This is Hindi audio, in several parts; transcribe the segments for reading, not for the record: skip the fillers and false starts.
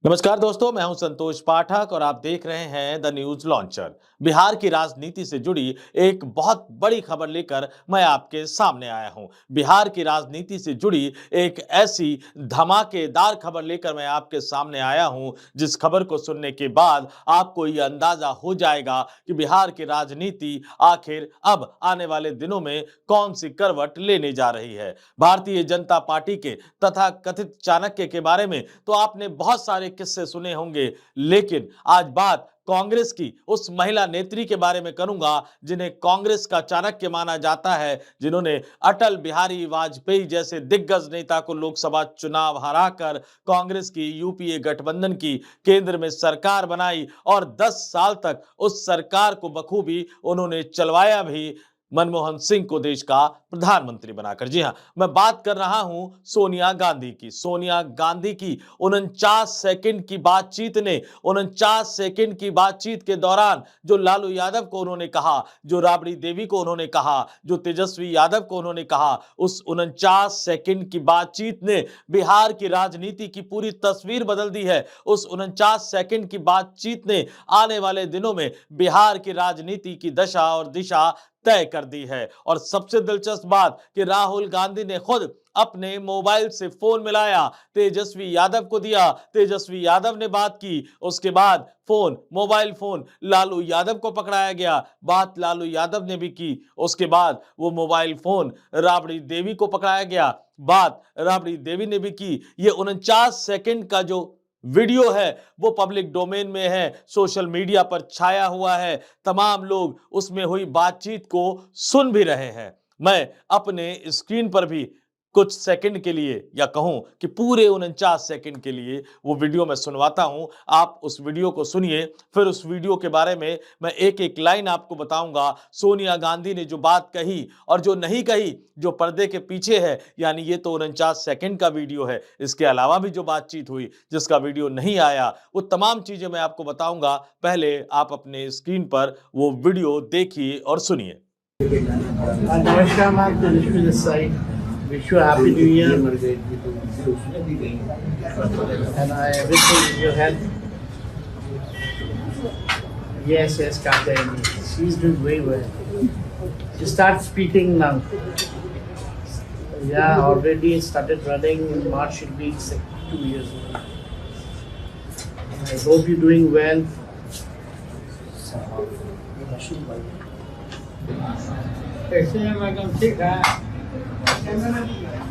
नमस्कार दोस्तों, मैं हूं संतोष पाठक और आप देख रहे हैं द न्यूज लॉन्चर। बिहार की राजनीति से जुड़ी एक बहुत बड़ी खबर लेकर मैं आपके सामने आया हूं। बिहार की राजनीति से जुड़ी एक ऐसी धमाकेदार खबर लेकर मैं आपके सामने आया हूं, जिस खबर को सुनने के बाद आपको यह अंदाजा हो जाएगा कि बिहार की राजनीति आखिर अब आने वाले दिनों में कौन सी करवट लेने जा रही है। भारतीय जनता पार्टी के तथा कथित चाणक्य के बारे में तो आपने बहुत सारे किस्से सुने होंगे, लेकिन आज बात कांग्रेस की उस महिला नेत्री के बारे में करूंगा जिन्हें कांग्रेस का चाणक्य माना जाता है, जिन्होंने अटल बिहारी वाजपेयी जैसे दिग्गज नेता को लोकसभा चुनाव हराकर कांग्रेस की यूपीए गठबंधन की केंद्र में सरकार बनाई और 10 साल तक उस सरकार को बखूबी उन्होंने चलवाया भी, मनमोहन सिंह को देश का प्रधानमंत्री बनाकर। जी हां, मैं बात कर रहा हूं सोनिया गांधी की। सोनिया गांधी की 49 सेकंड की बातचीत ने 49 सेकंड की बातचीत के दौरान जो लालू यादव को उन्होंने कहा, जो राबड़ी देवी को उन्होंने कहा, जो तेजस्वी यादव को उन्होंने कहा, उस 49 सेकंड की बातचीत ने बिहार की राजनीति की पूरी तस्वीर बदल दी है। उस 49 सेकंड की बातचीत ने आने वाले दिनों में बिहार की राजनीति की दशा और दिशा तय कर दी है। और सबसे दिलचस्प बात कि राहुल गांधी ने खुद अपने मोबाइल से फोन मिलाया, तेजस्वी यादव को दिया, तेजस्वी यादव ने बात की, उसके बाद मोबाइल फोन लालू यादव को पकड़ाया गया, बात लालू यादव ने भी की, उसके बाद वो मोबाइल फोन राबड़ी देवी को पकड़ाया गया, बात राबड़ी देवी ने भी की। ये 49 सेकंड का जो वीडियो है वो पब्लिक डोमेन में है, सोशल मीडिया पर छाया हुआ है, तमाम लोग उसमें हुई बातचीत को सुन भी रहे हैं। मैं अपने स्क्रीन पर भी कुछ सेकंड के लिए या कहूं कि पूरे 49 सेकंड के लिए वो वीडियो मैं सुनवाता हूं। आप उस वीडियो को सुनिए, फिर उस वीडियो के बारे में मैं एक एक लाइन आपको बताऊंगा। सोनिया गांधी ने जो बात कही और जो नहीं कही, जो पर्दे के पीछे है, यानी ये तो 49 सेकंड का वीडियो है, इसके अलावा भी जो बातचीत हुई जिसका वीडियो नहीं आया, वो तमाम चीजें मैं आपको बताऊंगा। पहले आप अपने स्क्रीन पर वो वीडियो देखिए और सुनिए। नमस्कार ma'am, Tejashwi this side. Wish you happy new year and I wish you your health. Yes, Captain. She's doing very well. She starts speaking now. Yeah, already started running. In March she'll be 2 years old. I hope you're doing well. कैसे हैं मैडम? ठीक है,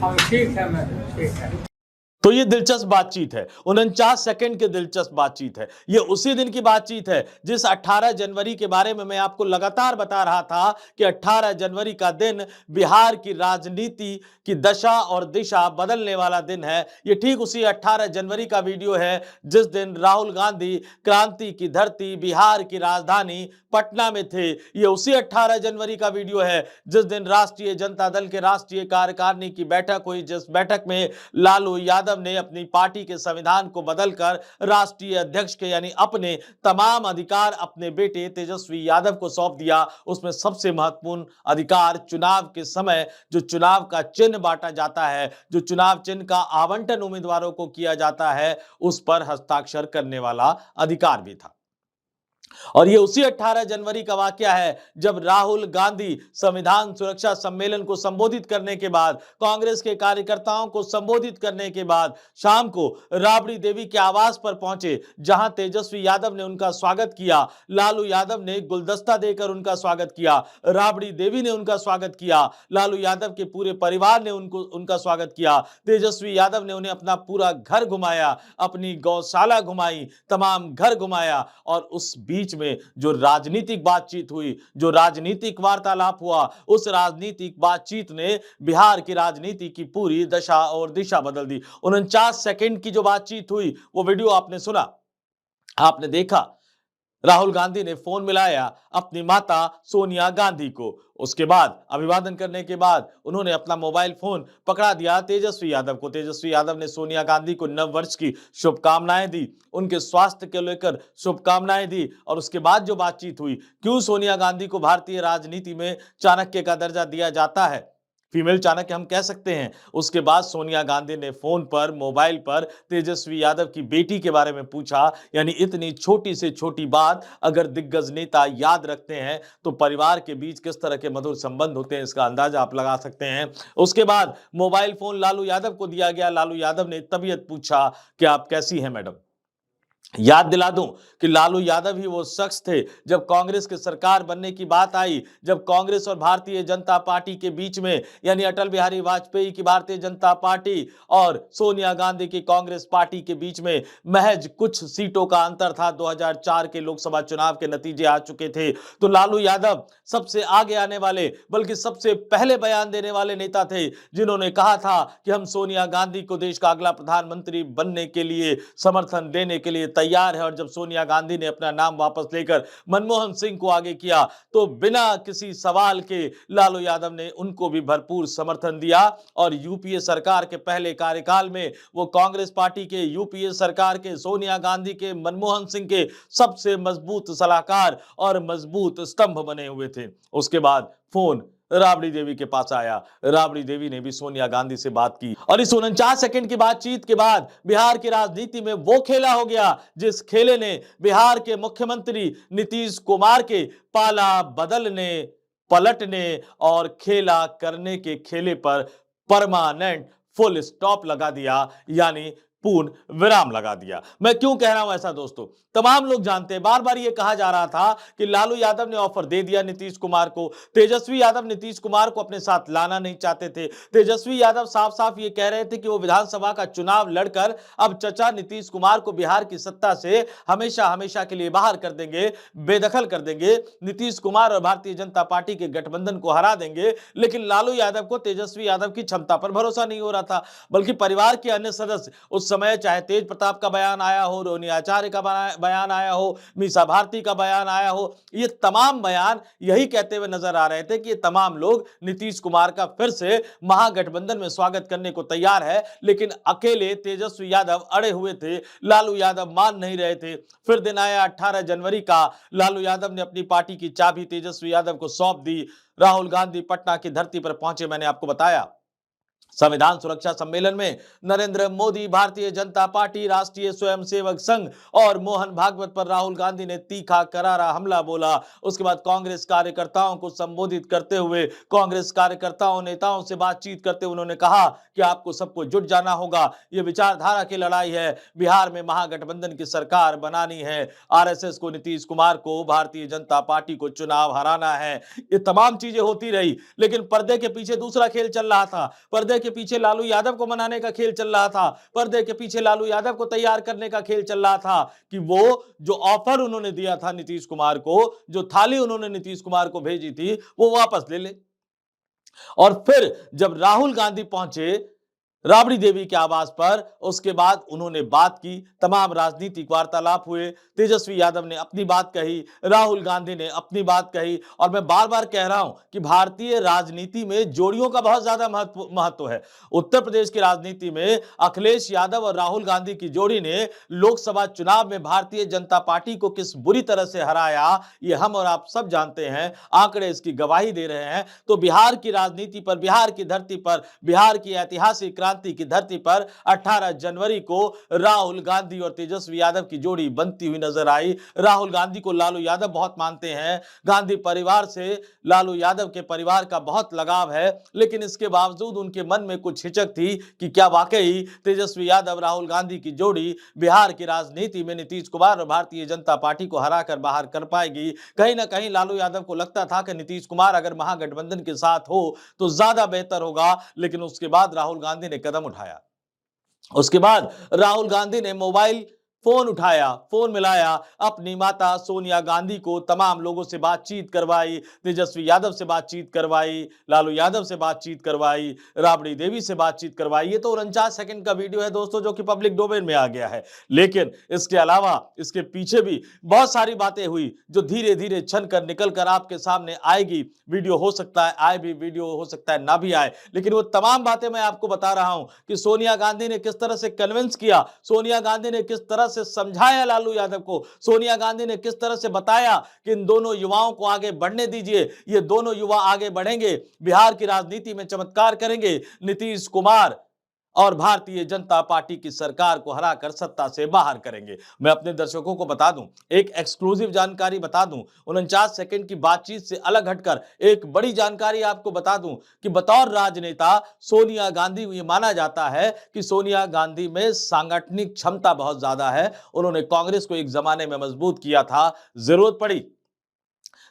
हम ठीक है मैडम, ठीक है। तो ये दिलचस्प बातचीत है, 49 सेकंड की दिलचस्प बातचीत है। ये उसी दिन की बातचीत है जिस 18 जनवरी के बारे में मैं आपको लगातार बता रहा था कि 18 जनवरी का दिन बिहार की राजनीति की दशा और दिशा बदलने वाला दिन है। ये ठीक उसी 18 जनवरी का वीडियो है जिस दिन राहुल गांधी क्रांति की धरती बिहार की राजधानी पटना में थे। ये उसी 18 जनवरी का वीडियो है जिस दिन राष्ट्रीय जनता दल के राष्ट्रीय कार्यकारिणी की बैठक हुई, जिस बैठक में लालू यादव ने अपनी पार्टी के संविधान को बदलकर राष्ट्रीय अध्यक्ष के यानी अपने तमाम अधिकार अपने बेटे तेजस्वी यादव को सौंप दिया। उसमें सबसे महत्वपूर्ण अधिकार चुनाव के समय जो चुनाव का चिन्ह बांटा जाता है, जो चुनाव चिन्ह का आवंटन उम्मीदवारों को किया जाता है, उस पर हस्ताक्षर करने वाला अधिकार भी था। और ये उसी 18 जनवरी का वाकया है जब राहुल गांधी संविधान सुरक्षा सम्मेलन को संबोधित करने के बाद, कांग्रेस के कार्यकर्ताओं को संबोधित करने के बाद शाम को राबड़ी देवी के आवास पर पहुंचे, जहां तेजस्वी यादव ने उनका स्वागत किया, लालू यादव ने गुलदस्ता देकर उनका स्वागत किया, राबड़ी देवी ने उनका स्वागत किया, लालू यादव के पूरे परिवार ने उनका स्वागत किया, तेजस्वी यादव ने उन्हें अपना पूरा घर घुमाया, अपनी गौशाला घुमाई, तमाम घर घुमाया। और उस बीच में जो राजनीतिक बातचीत हुई, जो राजनीतिक वार्तालाप हुआ, उस राजनीतिक बातचीत ने बिहार की राजनीति की पूरी दशा और दिशा बदल दी। 49 सेकंड की जो बातचीत हुई वो वीडियो आपने सुना, आपने देखा। राहुल गांधी ने फोन मिलाया अपनी माता सोनिया गांधी को, उसके बाद अभिवादन करने के बाद उन्होंने अपना मोबाइल फोन पकड़ा दिया तेजस्वी यादव को। तेजस्वी यादव ने सोनिया गांधी को नव वर्ष की शुभकामनाएं दी, उनके स्वास्थ्य को लेकर शुभकामनाएं दी। और उसके बाद जो बातचीत हुई, क्यों सोनिया गांधी को भारतीय राजनीति में चाणक्य का दर्जा दिया जाता है, फीमेल चाणक्य हम कह सकते हैं। उसके बाद सोनिया गांधी ने फोन पर, मोबाइल पर तेजस्वी यादव की बेटी के बारे में पूछा। यानी इतनी छोटी से छोटी बात अगर दिग्गज नेता याद रखते हैं तो परिवार के बीच किस तरह के मधुर संबंध होते हैं इसका अंदाजा आप लगा सकते हैं। उसके बाद मोबाइल फोन लालू यादव को दिया गया। लालू यादव ने तबीयत पूछा कि आप कैसी हैं मैडम। याद दिला दूं कि लालू यादव ही वो शख्स थे जब कांग्रेस की सरकार बनने की बात आई, जब कांग्रेस और भारतीय जनता पार्टी के बीच में, यानी अटल बिहारी वाजपेयी की भारतीय जनता पार्टी और सोनिया गांधी की कांग्रेस पार्टी के बीच में महज कुछ सीटों का अंतर था। 2004 के लोकसभा चुनाव के नतीजे आ चुके थे। तो लालू यादव सबसे आगे आने वाले, बल्कि सबसे पहले बयान देने वाले नेता थे जिन्होंने कहा था कि हम सोनिया गांधी को देश का अगला प्रधानमंत्री बनने के लिए समर्थन देने के लिए तैयार है। और जब सोनिया गांधी ने अपना नाम वापस लेकर मनमोहन सिंह को आगे किया तो बिना किसी सवाल के लालू यादव ने उनको भी भरपूर समर्थन दिया। और यूपीए सरकार के पहले कार्यकाल में वो कांग्रेस पार्टी के, यूपीए सरकार के, सोनिया गांधी के, मनमोहन सिंह के सबसे मजबूत सलाहकार और मजबूत स्तंभ बने हुए थे। उसके बाद फोन राबड़ी देवी के पास आया। राबड़ी देवी ने भी सोनिया गांधी से बात की और इस 49 सेकंड की बातचीत के बाद बिहार की राजनीति में वो खेला हो गया जिस खेले ने बिहार के मुख्यमंत्री नीतीश कुमार के पाला बदलने, पलटने और खेला करने के खेले पर परमानेंट फुल स्टॉप लगा दिया, यानी पूर्ण विराम लगा दिया। मैं क्यों कह रहा हूं ऐसा दोस्तों, तमाम लोग जानते हैं, बार बार यह कहा जा रहा था कि लालू यादव ने ऑफर दे दिया नीतीश कुमार को। तेजस्वी यादव नीतीश कुमार को अपने साथ लाना नहीं चाहते थे। तेजस्वी यादव साफ साफ ये कह रहे थे कि वो विधानसभा का चुनाव लड़कर अब चचा नीतीश कुमार को बिहार की सत्ता से हमेशा हमेशा के लिए बाहर कर देंगे, बेदखल कर देंगे, नीतीश कुमार और भारतीय जनता पार्टी के गठबंधन को हरा देंगे। लेकिन लालू यादव को तेजस्वी यादव की क्षमता पर भरोसा नहीं हो रहा था, बल्कि परिवार के अन्य सदस्य उस समय, चाहे तेज प्रताप का बयान आया हो, रोनी आचार्य का बयान आया हो, मीसा भारती का बयान आया हो, ये तमाम बयान यही कहते हुए नजर आ रहे थे कि ये तमाम लोग नीतीश कुमार का फिर से महागठबंधन में स्वागत करने को तैयार है। लेकिन अकेले तेजस्वी यादव अड़े हुए थे, लालू यादव मान नहीं रहे थे। फिर दिन आया 18 जनवरी का, लालू यादव ने अपनी पार्टी की चाबी तेजस्वी यादव को सौंप दी। राहुल गांधी पटना की धरती पर पहुंचे। मैंने आपको बताया संविधान सुरक्षा सम्मेलन में नरेंद्र मोदी, भारतीय जनता पार्टी, राष्ट्रीय स्वयंसेवक संघ और मोहन भागवत पर राहुल गांधी ने तीखा करारा हमला बोला। उसके बाद कांग्रेस कार्यकर्ताओं को संबोधित करते हुए, कांग्रेस कार्यकर्ताओं, नेताओं से बातचीत करते हुए उन्होंने कहा कि आपको सबको जुट जाना होगा, यह विचारधारा की लड़ाई है, बिहार में महागठबंधन की सरकार बनानी है, आरएसएस को, नीतीश कुमार को, भारतीय जनता पार्टी को चुनाव हराना है। ये तमाम चीजें होती रही, लेकिन पर्दे के पीछे दूसरा खेल चल रहा था। पर्दे के पीछे लालू यादव को मनाने का खेल चल रहा था। पर्दे के पीछे लालू यादव को तैयार करने का खेल चल रहा था कि वो जो ऑफर उन्होंने दिया था नीतीश कुमार को, जो थाली उन्होंने नीतीश कुमार को भेजी थी, वो वापस ले ले। और फिर जब राहुल गांधी पहुंचे राबड़ी देवी के आवास पर, उसके बाद उन्होंने बात की, तमाम राजनीतिक वार्तालाप हुए। तेजस्वी यादव ने अपनी बात कही, राहुल गांधी ने अपनी बात कही। और मैं बार बार कह रहा हूं कि भारतीय राजनीति में जोड़ियों का बहुत ज्यादा महत्व है। उत्तर प्रदेश की राजनीति में अखिलेश यादव और राहुल गांधी की जोड़ी ने लोकसभा चुनाव में भारतीय जनता पार्टी को किस बुरी तरह से हराया, ये हम और आप सब जानते हैं, आंकड़े इसकी गवाही दे रहे हैं। तो बिहार की राजनीति पर, बिहार की धरती पर, बिहार की ऐतिहासिक क्रांति की धरती पर 18 जनवरी को राहुल गांधी और तेजस्वी यादव की जोड़ी बनती हुई नजर आई। राहुल गांधी को लालू यादव बहुत मानते हैं, गांधी परिवार से लालू यादव के परिवार का बहुत लगाव है, लेकिन इसके बावजूद उनके मन में कुछ हिचक थी कि क्या वाकई तेजस्वी यादव राहुल गांधी की जोड़ी बिहार की राजनीति में नीतीश कुमार और भारतीय जनता पार्टी को हराकर बाहर कर पाएगी। कहीं ना कहीं लालू यादव को लगता था कि नीतीश कुमार अगर महागठबंधन के साथ हो तो ज्यादा बेहतर होगा। लेकिन उसके बाद राहुल गांधी ने कदम उठाया। उसके बाद राहुल गांधी ने मोबाइल फोन उठाया, फोन मिलाया, अपनी माता सोनिया गांधी को, तमाम लोगों से बातचीत करवाई, तेजस्वी यादव से बातचीत करवाई, लालू यादव से बातचीत करवाई, राबड़ी देवी से बातचीत करवाई। ये तो 49 सेकंड का वीडियो है दोस्तों, जो कि पब्लिक डोमेन में आ गया है। लेकिन इसके अलावा इसके पीछे भी बहुत सारी बातें हुई जो धीरे धीरे छन कर निकल कर आपके सामने आएगी। वीडियो हो सकता है आए भी, वीडियो हो सकता है ना भी आए, लेकिन वो तमाम बातें मैं आपको बता रहा हूं कि सोनिया गांधी ने किस तरह से कन्विंस किया, सोनिया गांधी ने किस तरह से समझाया लालू यादव को, सोनिया गांधी ने किस तरह से बताया कि इन दोनों युवाओं को आगे बढ़ने दीजिए, ये दोनों युवा आगे बढ़ेंगे, बिहार की राजनीति में चमत्कार करेंगे, नीतीश कुमार और भारतीय जनता पार्टी की सरकार को हराकर सत्ता से बाहर करेंगे। मैं अपने दर्शकों को बता दूं, एक एक्सक्लूसिव जानकारी बता दूं, 49 सेकंड की बातचीत से अलग हटकर एक बड़ी जानकारी आपको बता दूं कि बतौर राजनेता सोनिया गांधी, ये माना जाता है कि सोनिया गांधी में सांगठनिक क्षमता बहुत ज्यादा है। उन्होंने कांग्रेस को एक जमाने में मजबूत किया था, जरूरत पड़ी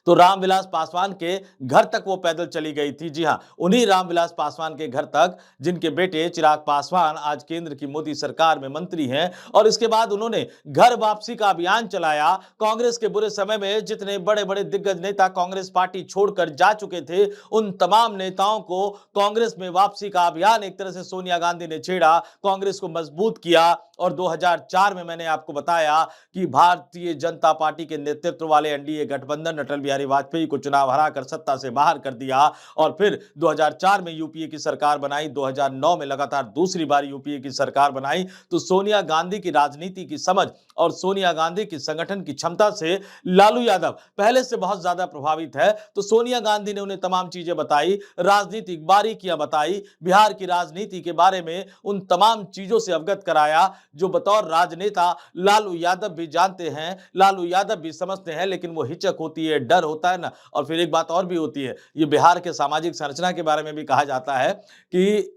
तो रामविलास पासवान के घर तक वो पैदल चली गई थी। जी हां, उन्हीं रामविलास पासवान के घर तक, जिनके बेटे चिराग पासवान आज केंद्र की मोदी सरकार में मंत्री हैं। और इसके बाद उन्होंने घर वापसी का अभियान चलाया। कांग्रेस के बुरे समय में जितने बड़े बड़े दिग्गज नेता कांग्रेस पार्टी छोड़कर जा चुके थे, उन तमाम नेताओं को कांग्रेस में वापसी का अभियान एक तरह से सोनिया गांधी ने छेड़ा, कांग्रेस को मजबूत किया। और 2004 में मैंने आपको बताया कि भारतीय जनता पार्टी के नेतृत्व वाले एनडीए गठबंधन अटल बिहारी वाजपेयी को चुनाव हराकर सत्ता से बाहर कर दिया। और फिर 2004 में यूपीए की सरकार बनाई, 2009 में लगातार दूसरी बार यूपीए की सरकार बनाई। तो सोनिया गांधी की राजनीति की समझ और सोनिया गांधी की संगठन की क्षमता से लालू यादव पहले से बहुत ज्यादा प्रभावित है। तो सोनिया गांधी ने उन्हें तमाम चीजें बताई, राजनीतिक बारीकियां बताई, बिहार की राजनीति के बारे में उन तमाम चीजों से अवगत कराया जो बतौर राजनेता लालू यादव भी जानते हैं, लालू यादव भी समझते हैं, लेकिन वो हिचक होती है, डर होता है ना। और फिर एक बात और भी होती है, ये बिहार के सामाजिक संरचना के बारे में भी कहा जाता है कि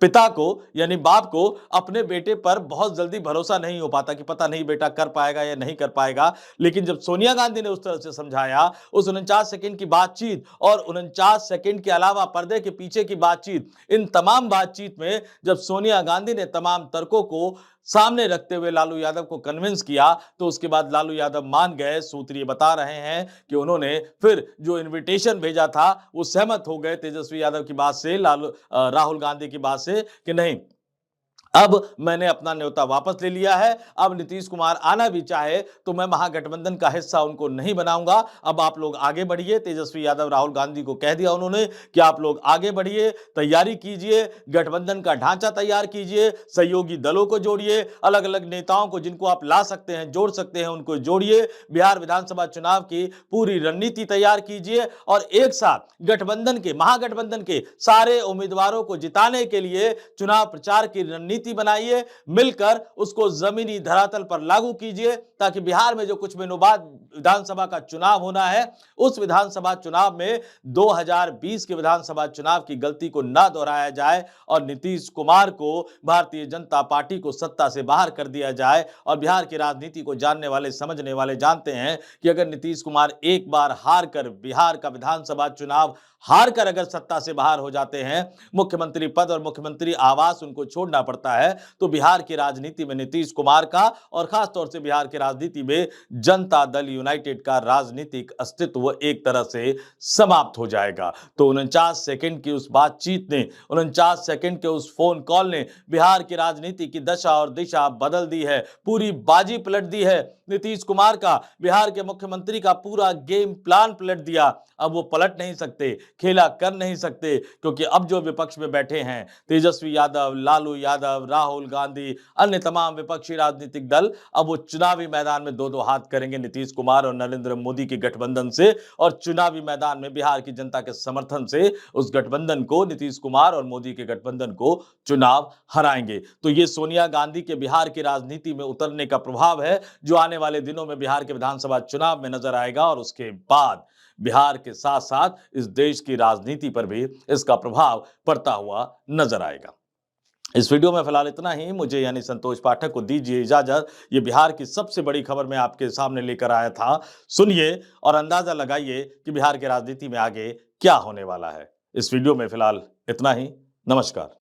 पिता को यानी बाप को अपने बेटे पर बहुत जल्दी भरोसा नहीं हो पाता कि पता नहीं बेटा कर पाएगा या नहीं कर पाएगा। लेकिन जब सोनिया गांधी ने उस तरह से समझाया, उस 49 सेकंड की बातचीत और 49 सेकंड के अलावा पर्दे के पीछे की बातचीत, इन तमाम बातचीत में जब सोनिया गांधी ने तमाम तर्कों को सामने रखते हुए लालू यादव को कन्विंस किया, तो उसके बाद लालू यादव मान गए। सूत्र ये बता रहे हैं कि उन्होंने फिर जो इनविटेशन भेजा था वो सहमत हो गए तेजस्वी यादव की बात से, राहुल गांधी की बात से कि नहीं, अब मैंने अपना न्योता वापस ले लिया है, अब नीतीश कुमार आना भी चाहे तो मैं महागठबंधन का हिस्सा उनको नहीं बनाऊंगा, अब आप लोग आगे बढ़िए। तेजस्वी यादव राहुल गांधी को कह दिया उन्होंने कि आप लोग आगे बढ़िए, तैयारी कीजिए, गठबंधन का ढांचा तैयार कीजिए, सहयोगी दलों को जोड़िए, अलग अलग नेताओं को जिनको आप ला सकते हैं, जोड़ सकते हैं, उनको जोड़िए, बिहार विधानसभा चुनाव की पूरी रणनीति तैयार कीजिए और एक साथ गठबंधन के, महागठबंधन के सारे उम्मीदवारों को जिताने के लिए चुनाव प्रचार की रणनीति बनाइए, मिलकर उसको जमीनी धरातल पर लागू कीजिए, ताकि बिहार में जो कुछ दिनों बाद विधानसभा का चुनाव होना है, उस विधानसभा चुनाव में 2020 के विधानसभा चुनाव की गलती को ना दोहराया जाए और नीतीश कुमार को, भारतीय जनता पार्टी को सत्ता से बाहर कर दिया जाए। और बिहार की राजनीति को जानने वाले, समझने वाले जानते हैं कि अगर नीतीश कुमार एक बार हार कर, बिहार का विधानसभा चुनाव हार कर अगर सत्ता से बाहर हो जाते हैं, मुख्यमंत्री पद और मुख्यमंत्री आवास उनको छोड़ना पड़ता है, तो बिहार की राजनीति में नीतीश कुमार का और खासतौर से बिहार की राजनीति में जनता दल यूनाइटेड का राजनीतिक अस्तित्व एक तरह से समाप्त हो जाएगा। तो 49 सेकंड की उस बातचीत ने, 49 सेकंड के उस फोन कॉल ने बिहार की राजनीति की दशा और दिशा बदल दी है, पूरी बाजी पलट दी है। नीतीश कुमार का, बिहार के मुख्यमंत्री का पूरा गेम प्लान पलट दिया। अब वो पलट नहीं सकते, खेला कर नहीं सकते, क्योंकि अब जो विपक्ष में बैठे हैं, तेजस्वी यादव, लालू यादव, राहुल गांधी, अन्य तमाम विपक्षी राजनीतिक दल, अब वो चुनावी मैदान में दो दो हाथ करेंगे नीतीश कुमार और नरेंद्र मोदी के गठबंधन से, और चुनावी मैदान में बिहार की जनता के समर्थन से उस गठबंधन को, नीतीश कुमार और मोदी के गठबंधन को चुनाव हराएंगे। तो ये सोनिया गांधी के बिहार की राजनीति में उतरने का प्रभाव है, जो आने वाले दिनों में बिहार के विधानसभा चुनाव में नजर आएगा। और उसके बाद बिहार के साथ साथ इस देश की राजनीति पर भी इसका प्रभाव पड़ता हुआ नजर आएगा। इस वीडियो में फिलहाल इतना ही। मुझे यानी संतोष पाठक को दीजिए इजाजत। ये बिहार की सबसे बड़ी खबर मैं आपके सामने लेकर आया था। सुनिए और अंदाजा लगाइए कि बिहार की राजनीति में आगे क्या होने वाला है। इस वीडियो में फिलहाल इतना ही। नमस्कार।